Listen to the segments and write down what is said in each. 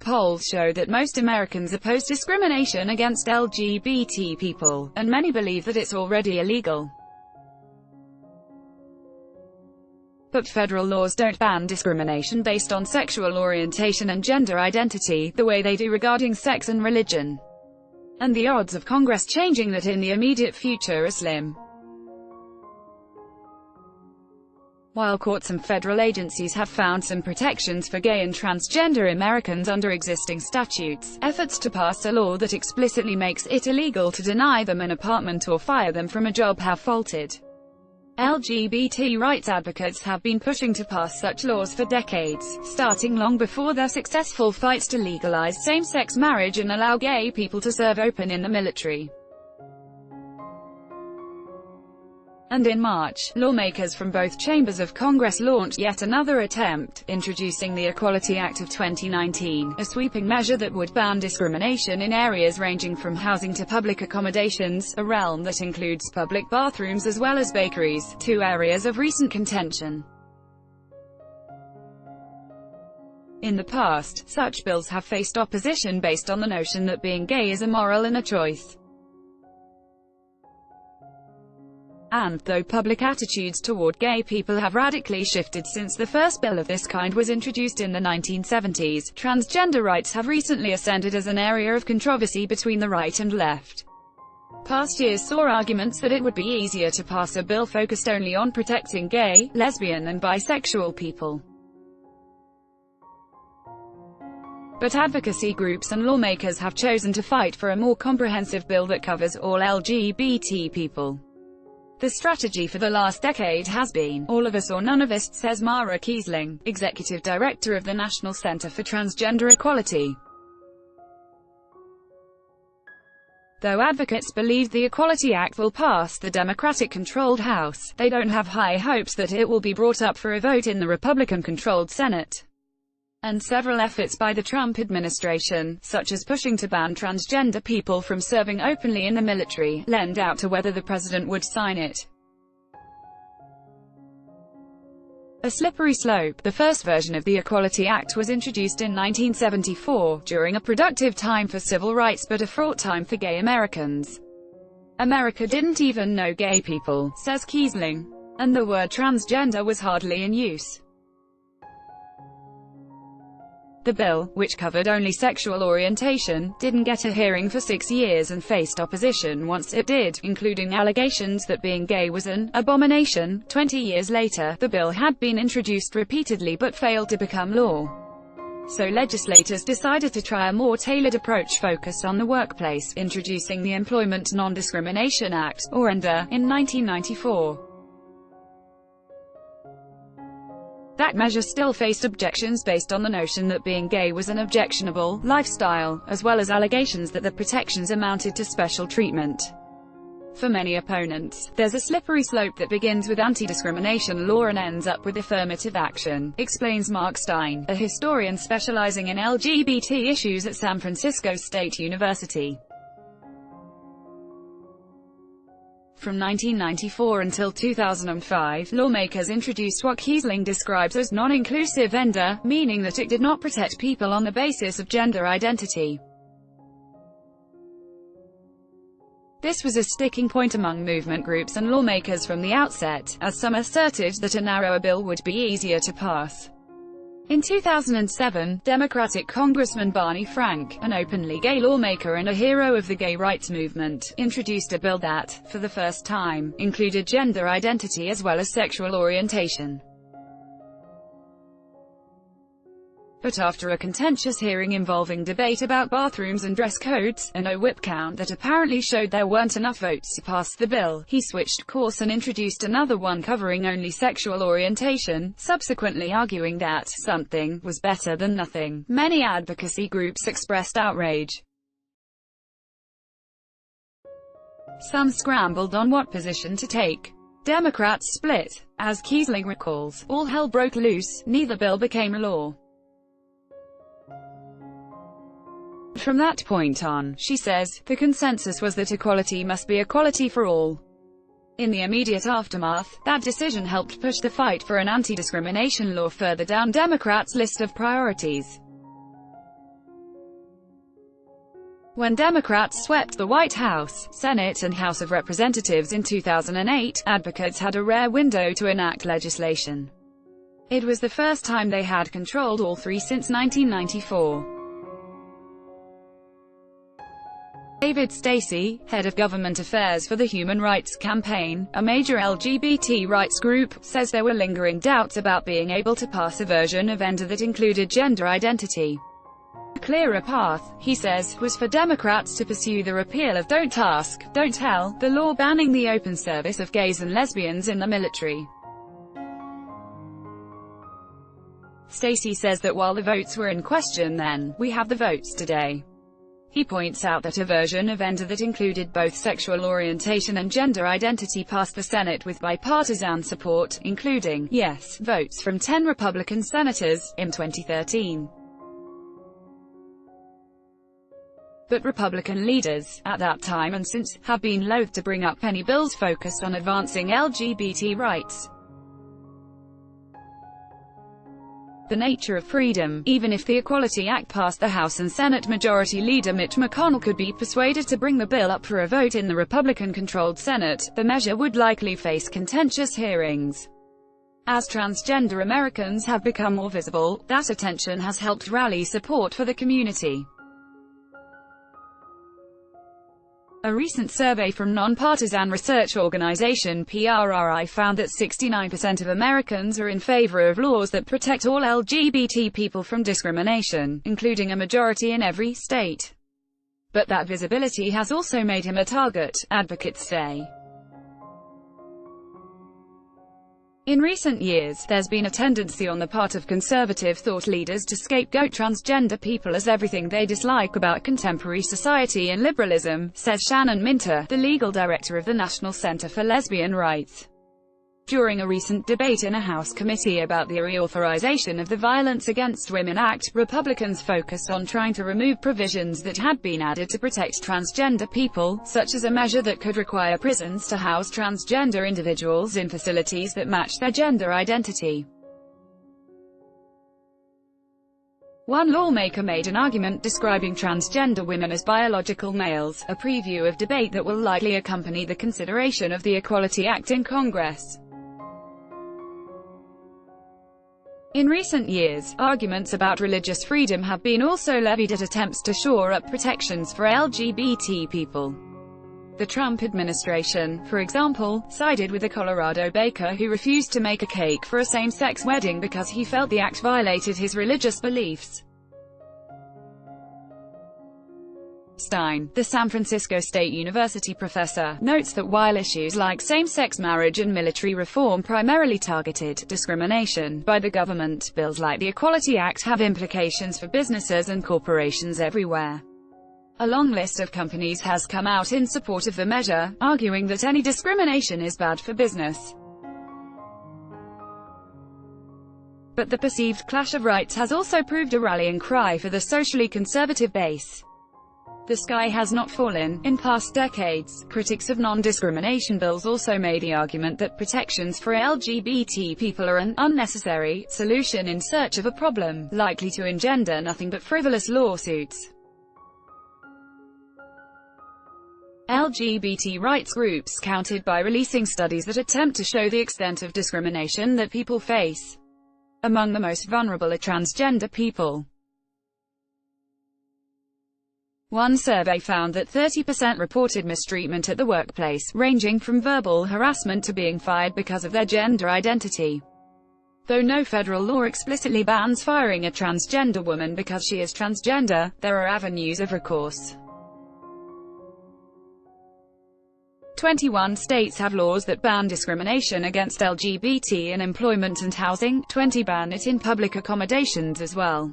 polls show that most Americans oppose discrimination against LGBT people, and many believe that it's already illegal. But federal laws don't ban discrimination based on sexual orientation and gender identity, the way they do regarding sex and religion. And the odds of Congress changing that in the immediate future are slim. While courts and federal agencies have found some protections for gay and transgender Americans under existing statutes, efforts to pass a law that explicitly makes it illegal to deny them an apartment or fire them from a job have faltered. LGBT rights advocates have been pushing to pass such laws for decades, starting long before their successful fights to legalize same-sex marriage and allow gay people to serve open in the military. And in March, lawmakers from both chambers of Congress launched yet another attempt, introducing the Equality Act of 2019, a sweeping measure that would ban discrimination in areas ranging from housing to public accommodations, a realm that includes public bathrooms as well as bakeries, two areas of recent contention. In the past, such bills have faced opposition based on the notion that being gay is immoral and a choice. And, though public attitudes toward gay people have radically shifted since the first bill of this kind was introduced in the 1970s, transgender rights have recently ascended as an area of controversy between the right and left. Past years saw arguments that it would be easier to pass a bill focused only on protecting gay, lesbian and bisexual people. But advocacy groups and lawmakers have chosen to fight for a more comprehensive bill that covers all LGBT people. The strategy for the last decade has been, all of us or none of us, says Mara Kiesling, executive director of the National Center for Transgender Equality. Though advocates believe the Equality Act will pass the Democratic-controlled House, they don't have high hopes that it will be brought up for a vote in the Republican-controlled Senate. And several efforts by the Trump administration, such as pushing to ban transgender people from serving openly in the military, lend doubt to whether the president would sign it. A slippery slope. The first version of the Equality Act was introduced in 1974, during a productive time for civil rights but a fraught time for gay Americans. America didn't even know gay people, says Kiesling. And the word transgender was hardly in use. The bill, which covered only sexual orientation, didn't get a hearing for 6 years and faced opposition once it did, including allegations that being gay was an abomination. 20 years later, the bill had been introduced repeatedly but failed to become law. So legislators decided to try a more tailored approach focused on the workplace, introducing the Employment Non-Discrimination Act, or ENDA, in 1994. That measure still faced objections based on the notion that being gay was an objectionable lifestyle, as well as allegations that the protections amounted to special treatment. For many opponents, there's a slippery slope that begins with anti-discrimination law and ends up with affirmative action, explains Mark Stein, a historian specializing in LGBT issues at San Francisco State University. From 1994 until 2005, lawmakers introduced what Kiesling describes as non-inclusive ENDA, meaning that it did not protect people on the basis of gender identity. This was a sticking point among movement groups and lawmakers from the outset, as some asserted that a narrower bill would be easier to pass. In 2007, Democratic Congressman Barney Frank, an openly gay lawmaker and a hero of the gay rights movement, introduced a bill that, for the first time, included gender identity as well as sexual orientation. But after a contentious hearing involving debate about bathrooms and dress codes, and a whip count that apparently showed there weren't enough votes to pass the bill, he switched course and introduced another one covering only sexual orientation, subsequently arguing that something was better than nothing. Many advocacy groups expressed outrage. Some scrambled on what position to take. Democrats split. As Kiesling recalls, all hell broke loose, neither bill became law. From that point on, she says, the consensus was that equality must be equality for all. In the immediate aftermath, that decision helped push the fight for an anti-discrimination law further down Democrats' list of priorities. When Democrats swept the White House, Senate, and House of Representatives in 2008, advocates had a rare window to enact legislation. It was the first time they had controlled all three since 1994. David Stacey, head of government affairs for the Human Rights Campaign, a major LGBT rights group, says there were lingering doubts about being able to pass a version of ENDA that included gender identity. A clearer path, he says, was for Democrats to pursue the repeal of Don't Ask, Don't Tell, the law banning the open service of gays and lesbians in the military. Stacey says that while the votes were in question then, we have the votes today. He points out that a version of ENDA that included both sexual orientation and gender identity passed the Senate with bipartisan support, including yes votes from 10 Republican senators, in 2013. But Republican leaders, at that time and since, have been loath to bring up any bills focused on advancing LGBT rights. The nature of freedom. Even if the Equality Act passed the House and Senate, Majority Leader Mitch McConnell could be persuaded to bring the bill up for a vote in the Republican-controlled Senate, the measure would likely face contentious hearings. As transgender Americans have become more visible, that attention has helped rally support for the community. A recent survey from nonpartisan research organization PRRI found that 69% of Americans are in favor of laws that protect all LGBT people from discrimination, including a majority in every state. But that visibility has also made him a target, advocates say. In recent years, there's been a tendency on the part of conservative thought leaders to scapegoat transgender people as everything they dislike about contemporary society and liberalism, says Shannon Minter, the legal director of the National Center for Lesbian Rights. During a recent debate in a House committee about the reauthorization of the Violence Against Women Act, Republicans focused on trying to remove provisions that had been added to protect transgender people, such as a measure that could require prisons to house transgender individuals in facilities that match their gender identity. One lawmaker made an argument describing transgender women as biological males, a preview of debate that will likely accompany the consideration of the Equality Act in Congress. In recent years, arguments about religious freedom have been also levied at attempts to shore up protections for LGBT people. The Trump administration, for example, sided with a Colorado baker who refused to make a cake for a same-sex wedding because he felt the act violated his religious beliefs. Stein, the San Francisco State University professor, notes that while issues like same-sex marriage and military reform primarily targeted discrimination by the government, bills like the Equality Act have implications for businesses and corporations everywhere. A long list of companies has come out in support of the measure, arguing that any discrimination is bad for business. But the perceived clash of rights has also proved a rallying cry for the socially conservative base. The sky has not fallen. In past decades, critics of non-discrimination bills also made the argument that protections for LGBT people are an unnecessary solution in search of a problem, likely to engender nothing but frivolous lawsuits. LGBT rights groups countered by releasing studies that attempt to show the extent of discrimination that people face. Among the most vulnerable are transgender people. One survey found that 30% reported mistreatment at the workplace, ranging from verbal harassment to being fired because of their gender identity. Though no federal law explicitly bans firing a transgender woman because she is transgender, there are avenues of recourse. 21 states have laws that ban discrimination against LGBT in employment and housing, 20 ban it in public accommodations as well.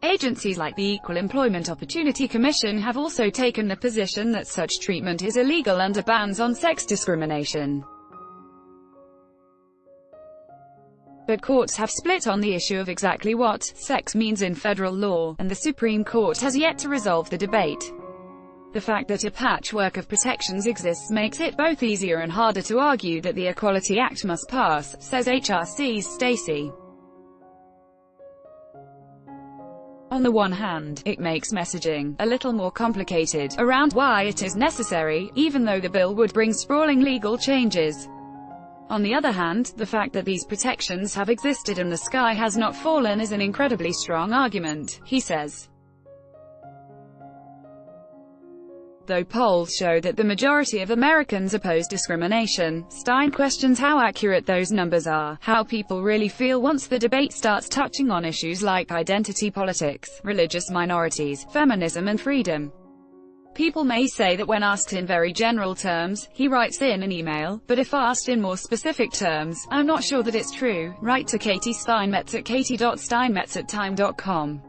Agencies like the Equal Employment Opportunity Commission have also taken the position that such treatment is illegal under bans on sex discrimination. But courts have split on the issue of exactly what sex means in federal law, and the Supreme Court has yet to resolve the debate. The fact that a patchwork of protections exists makes it both easier and harder to argue that the Equality Act must pass, says HRC's Stacey. On the one hand, it makes messaging a little more complicated around why it is necessary, even though the bill would bring sprawling legal changes. On the other hand, the fact that these protections have existed and the sky has not fallen is an incredibly strong argument, he says. Though polls show that the majority of Americans oppose discrimination, Stein questions how accurate those numbers are, how people really feel once the debate starts touching on issues like identity politics, religious minorities, feminism and freedom. People may say that when asked in very general terms, he writes in an email, but if asked in more specific terms, I'm not sure that it's true. Write to Katie Steinmetz at katie.steinmetz@time.com.